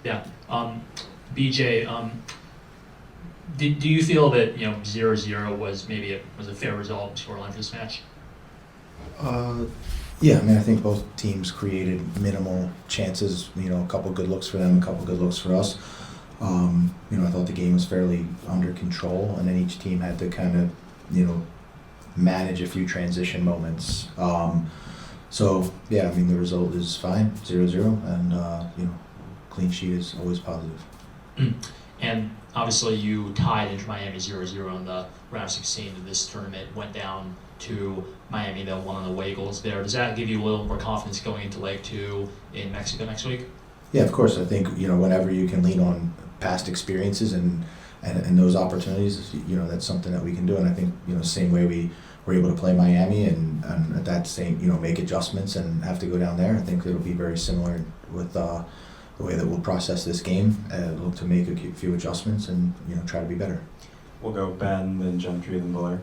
Yeah. BJ, do you feel that 0-0 was a fair result scoreline for this match? Yeah, I mean, I think both teams created minimal chances. A couple good looks for them, a couple good looks for us. I thought the game was fairly under control, and then each team had to kind of, manage a few transition moments. So yeah, I mean, the result is fine, 0-0, and clean sheet is always positive. And obviously, you tied Inter Miami 0-0 in the round of 16 of this tournament. Went down to Miami, that won on the away goals there. Does that give you a little more confidence going into leg 2 in Mexico next week? Yeah, of course. I think whenever you can lean on past experiences and those opportunities, that's something that we can do. And I think same way we were able to play Miami and at that same make adjustments and have to go down there. I think it'll be very similar with the way that we'll process this game. Look to make a few adjustments and try to be better. We'll go Ben, then Gentry, then Blair.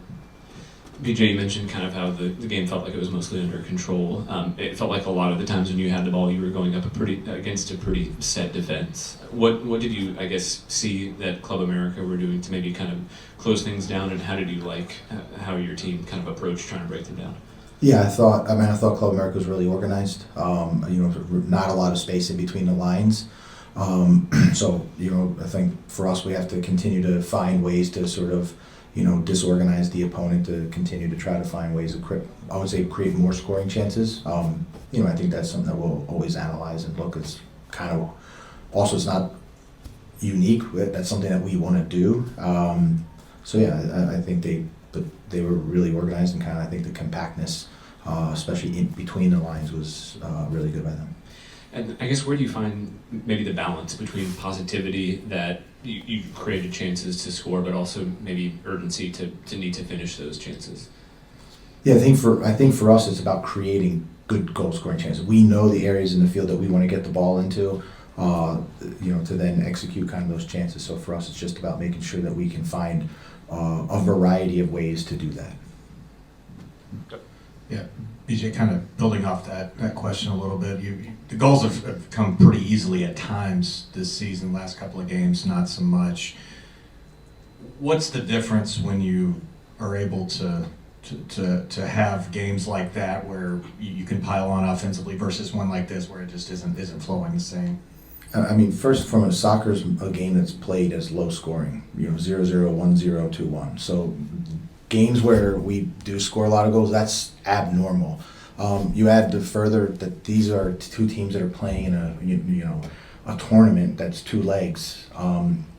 BJ, you mentioned kind of how the game felt like it was mostly under control. It felt like a lot of the times when you had the ball, you were going up against a pretty set defense. What did you, I guess, see that Club América were doing to maybe kind of close things down, and how did you like how your team kind of approached trying to break them down? Yeah, I thought Club América was really organized. Not a lot of space in between the lines. So I think for us, we have to continue to find ways to sort of disorganize the opponent, to continue to try to find ways of create more scoring chances. I think that's something that we'll always analyze and look. It's kind of also, it's not unique. That's something that we want to do. So yeah, I think they were really organized, and kind of I think the compactness, especially in between the lines, was really good by them. And I guess where do you find maybe the balance between positivity that you created chances to score, but also maybe urgency to need to finish those chances? Yeah, I think for us, it's about creating good goal scoring chances. We know the areas in the field that we want to get the ball into, to then execute kind of those chances. So for us, it's just about making sure that we can find a variety of ways to do that. Yeah, BJ, kind of building off that question a little bit, the goals have come pretty easily at times this season, last couple of games, not so much. What's the difference when you are able to have games like that where you can pile on offensively versus one like this where it just isn't flowing the same? I mean, first and foremost, soccer is a game that's played as low scoring, 0-0, 1-0, 2-1. So games where we do score a lot of goals, that's abnormal. You add the further that these are two teams that are playing in a tournament that's two legs.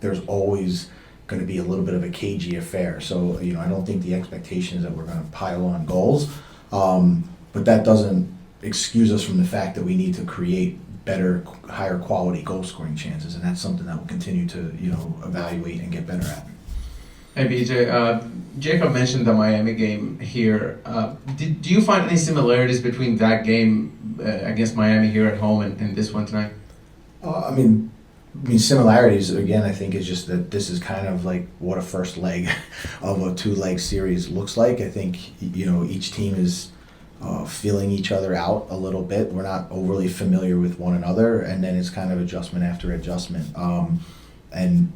There's always going to be a little bit of a cagey affair. So I don't think the expectation is that we're going to pile on goals, but that doesn't excuse us from the fact that we need to create better, higher quality goal scoring chances, and that's something that we'll continue to evaluate and get better at. Hey BJ, Jacob mentioned the Miami game here. Do you find any similarities between that game against Miami here at home and this one tonight? I mean, similarities, again, I think is just that this is kind of like what a first leg of a two-leg series looks like. I think, each team is feeling each other out a little bit. We're not overly familiar with one another, and then it's kind of adjustment after adjustment. And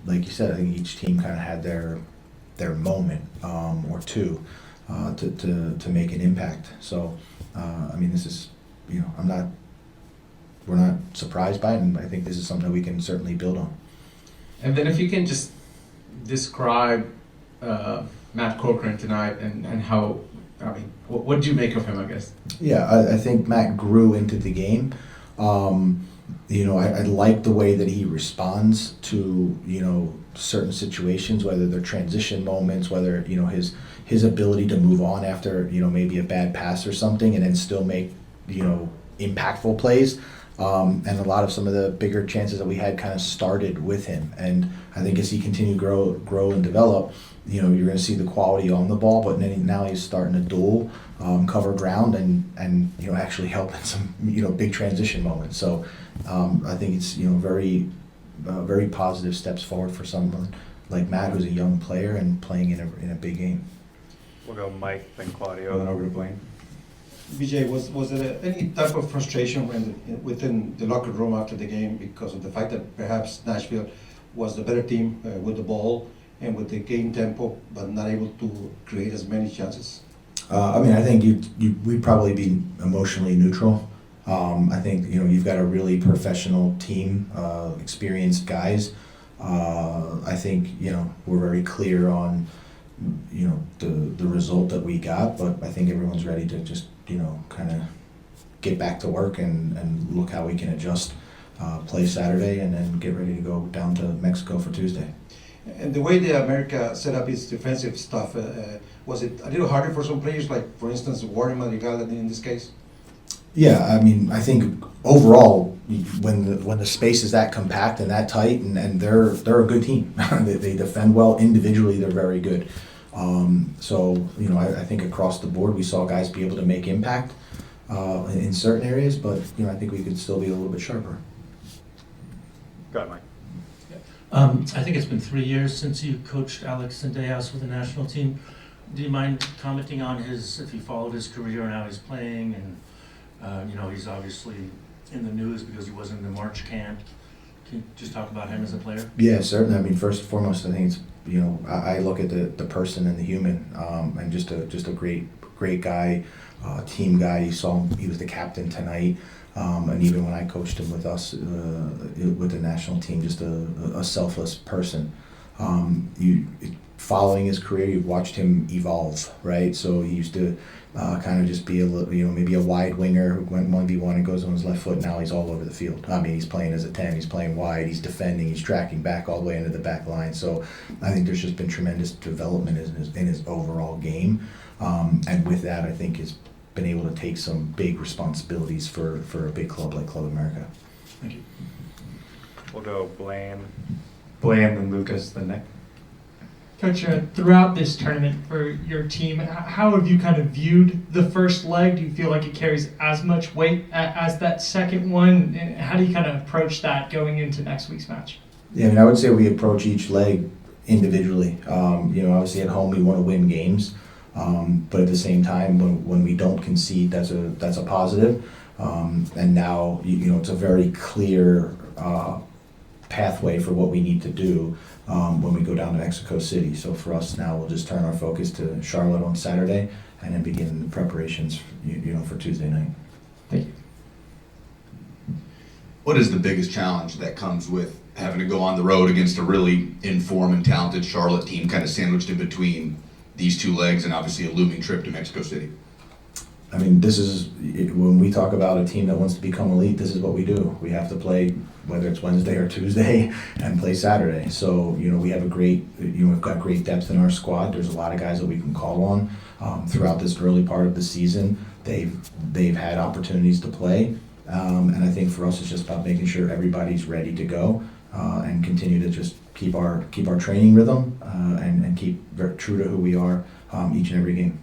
like you said, I think each team kind of had their moment or two to make an impact. So, this is, we're not surprised by it, and I think this is something that we can certainly build on. And then if you can just describe Matt Corcoran tonight and how, what did you make of him, I guess? Yeah, I think Matt grew into the game. I like the way that he responds to, certain situations, whether they're transition moments, whether, his ability to move on after, maybe a bad pass or something, and then still make, impactful plays. And a lot of some of the bigger chances that we had kind of started with him. And I think as he continues to grow and develop, you're going to see the quality on the ball, but then now he's starting to duel, cover ground, and actually help in some big transition moments. So I think it's very positive steps forward for someone like Matt, who's a young player and playing in a big game. We'll go Mike, then Claudio, then over to Blaine. BJ, was there any type of frustration within the locker room after the game because of the fact that perhaps Nashville was the better team with the ball and with the game tempo, but not able to create as many chances? I think we'd probably be emotionally neutral. I think you've got a really professional team, experienced guys. I think we're very clear on the result that we got, but I think everyone's ready to just kind of get back to work and look how we can adjust, play Saturday, and then get ready to go down to Mexico for Tuesday. And the way the America set up its defensive stuff, was it a little harder for some players, like for instance Warren Madrigal in this case? Yeah, I think overall, when the space is that compact and that tight, and they're a good team. they defend well individually. They're very good. I think across the board we saw guys be able to make impact in certain areas, but I think we could still be a little bit sharper. Go ahead, Mike. I think it's been 3 years since you coached Alex Sendejas with the national team. Do you mind commenting on if you followed his career and how he's playing? And he's obviously in the news because he wasn't in the March camp. Can you just talk about him as a player? Yeah, certainly. First and foremost, I think it's I look at the person and the human, and just a great guy, team guy. You saw him; he was the captain tonight. And even when I coached him with us, with the national team, just a selfless person. Following his career, you've watched him evolve, right? So he used to kind of just be a little, maybe a wide winger who went 1v1 and goes on his left foot. Now he's all over the field. He's playing as a 10, he's playing wide, he's defending, he's tracking back all the way into the back line. So I think there's just been tremendous development in his overall game. And with that, I think he's been able to take some big responsibilities for a big club like Club América. Thank you. We'll go Blaine, then Lucas, then Nick. Coach, throughout this tournament for your team, how have you kind of viewed the first leg? Do you feel like it carries as much weight as that second one? And how do you kind of approach that going into next week's match? Yeah, I would say we approach each leg individually. Obviously at home we want to win games, but at the same time, when we don't concede, that's a positive. And now it's a very clear pathway for what we need to do when we go down to Mexico City. So for us now, we'll just turn our focus to Charlotte on Saturday and then begin the preparations for Tuesday night. Thank you. What is the biggest challenge that comes with having to go on the road against a really in-form and talented Charlotte team, kind of sandwiched in between these two legs and obviously a looming trip to Mexico City? This is, when we talk about a team that wants to become elite, this is what we do. We have to play, whether it's Wednesday or Tuesday, and play Saturday. So, we have we've got great depth in our squad. There's a lot of guys that we can call on throughout this early part of the season. They've had opportunities to play, and I think for us it's just about making sure everybody's ready to go and continue to just keep our training rhythm and keep very true to who we are each and every game.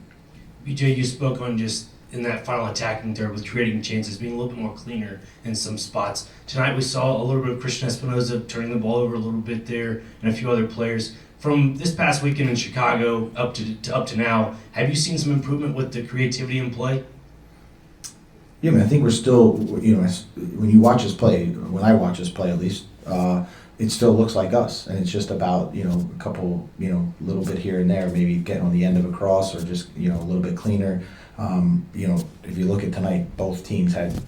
BJ, you spoke on just in that final attacking third with creating chances, being a little bit more cleaner in some spots. Tonight we saw a little bit of Christian Espinoza turning the ball over a little bit there and a few other players. From this past weekend in Chicago up to now, have you seen some improvement with the creativity in play? Yeah, I think we're still, when you watch us play, when I watch us play at least, it still looks like us, and it's just about a couple little bit here and there, maybe getting on the end of a cross or just a little bit cleaner. If you look at tonight, both teams had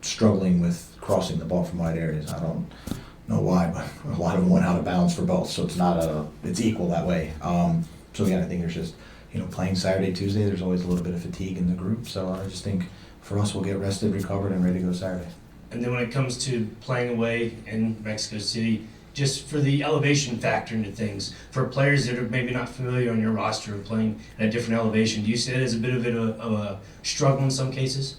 struggling with crossing the ball from wide areas. I don't know why, but a lot of them went out of bounds for both, so it's equal that way. So again, I think there's just playing Saturday, Tuesday, there's always a little bit of fatigue in the group. So I just think for us, we'll get rested, recovered, and ready to go Saturday. And then when it comes to playing away in Mexico City, just for the elevation factor into things, for players that are maybe not familiar on your roster or playing at a different elevation, do you see that as a bit of a struggle in some cases?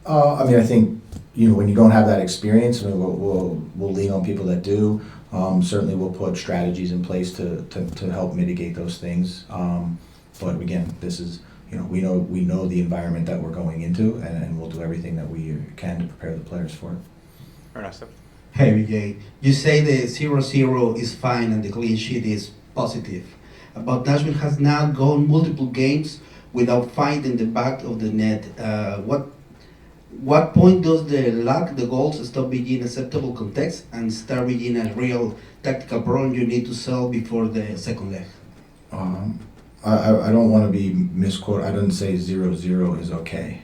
I think when you don't have that experience, we'll lean on people that do. Certainly, we'll put strategies in place to help mitigate those things. But again, this is we know the environment that we're going into, and we'll do everything that we can to prepare the players for it. Ernesto. Hey, BJ. You say the 0-0 is fine and the clean sheet is positive, but Nashville has now gone multiple games without finding the back of the net. What point does the goals stop being acceptable context and start being a real tactical problem you need to solve before the second leg? I don't want to be misquoted. I didn't say 0-0 is okay.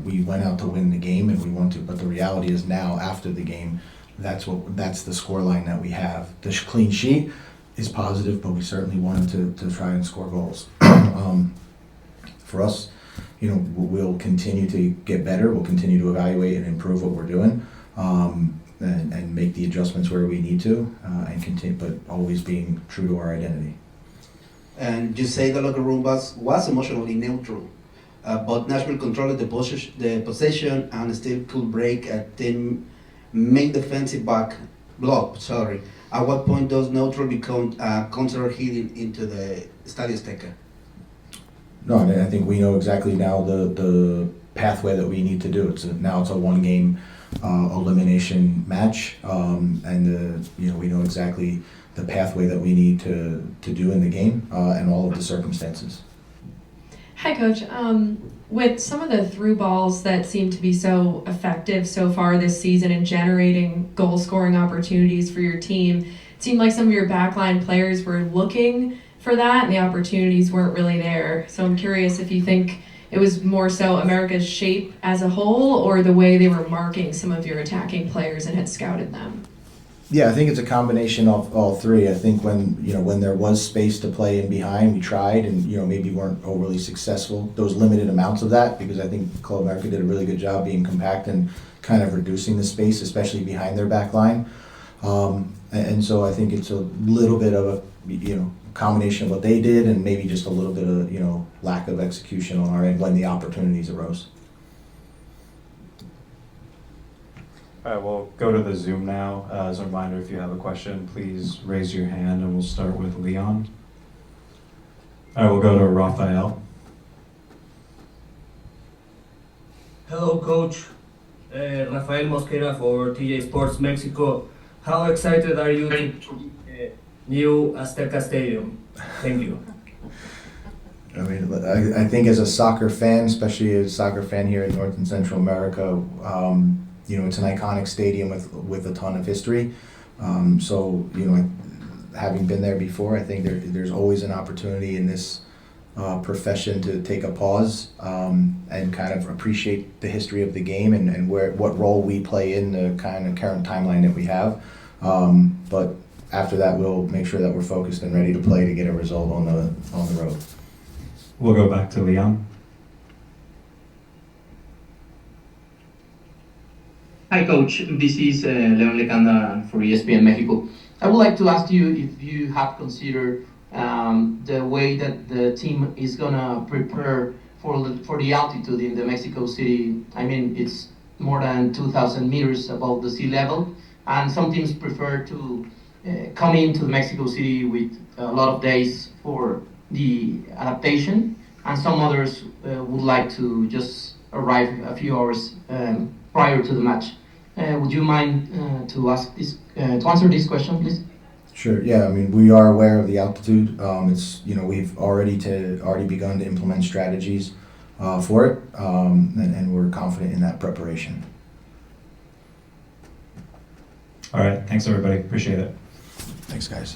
We went out to win the game and we want to, but the reality is now after the game, that's the score line that we have. The clean sheet is positive, but we certainly wanted to try and score goals. For us, we'll continue to get better. We'll continue to evaluate and improve what we're doing, and make the adjustments where we need to, and continue, but always being true to our identity. And you say the locker room was emotionally neutral, but Nashville controlled the possession and still could break a team main defensive back block. Sorry. At what point does neutral become counter hitting into the Estadio Azteca? No, I think we know exactly now the pathway that we need to do. Now it's a one-game elimination match, and we know exactly the pathway that we need to do in the game, and all of the circumstances. Hi, Coach. With some of the through balls that seem to be so effective so far this season in generating goal-scoring opportunities for your team, it seemed like some of your backline players were looking for that and the opportunities weren't really there. So I'm curious if you think it was more so America's shape as a whole or the way they were marking some of your attacking players and had scouted them. Yeah, I think it's a combination of all three. I think when there was space to play in behind, we tried and maybe weren't overly successful. Those limited amounts of that, because I think Club América did a really good job being compact and kind of reducing the space, especially behind their back line. And so I think it's a little bit of a combination of what they did and maybe just a little bit of lack of execution on our end when the opportunities arose. All right, we'll go to the Zoom now. As a reminder, if you have a question, please raise your hand and we'll start with Leon. All right, we'll go to Rafael. Hello, Coach. Rafael Mosquera for TJ Sports Mexico. How excited are you to the new Azteca Stadium? Thank you. I mean, I think as a soccer fan, especially as a soccer fan here in North and Central America, it's an iconic stadium with a ton of history. So having been there before, I think there's always an opportunity in this profession to take a pause and kind of appreciate the history of the game and what role we play in the kind of current timeline that we have. But after that, we'll make sure that we're focused and ready to play to get a result on the road. We'll go back to Leon. Hi, Coach. This is Leon Lecanda for ESPN Mexico. I would like to ask you if you have considered the way that the team is gonna prepare for the altitude in the Mexico City. I mean, it's more than 2,000 meters above the sea level, and some teams prefer to come into Mexico City with a lot of days for the adaptation, and some others would like to just arrive a few hours prior to the match. Would you mind to answer this question, please? Sure. Yeah. I mean, we are aware of the altitude. We've already begun to implement strategies for it, and we're confident in that preparation. All right. Thanks, everybody. Appreciate it. Thanks, guys.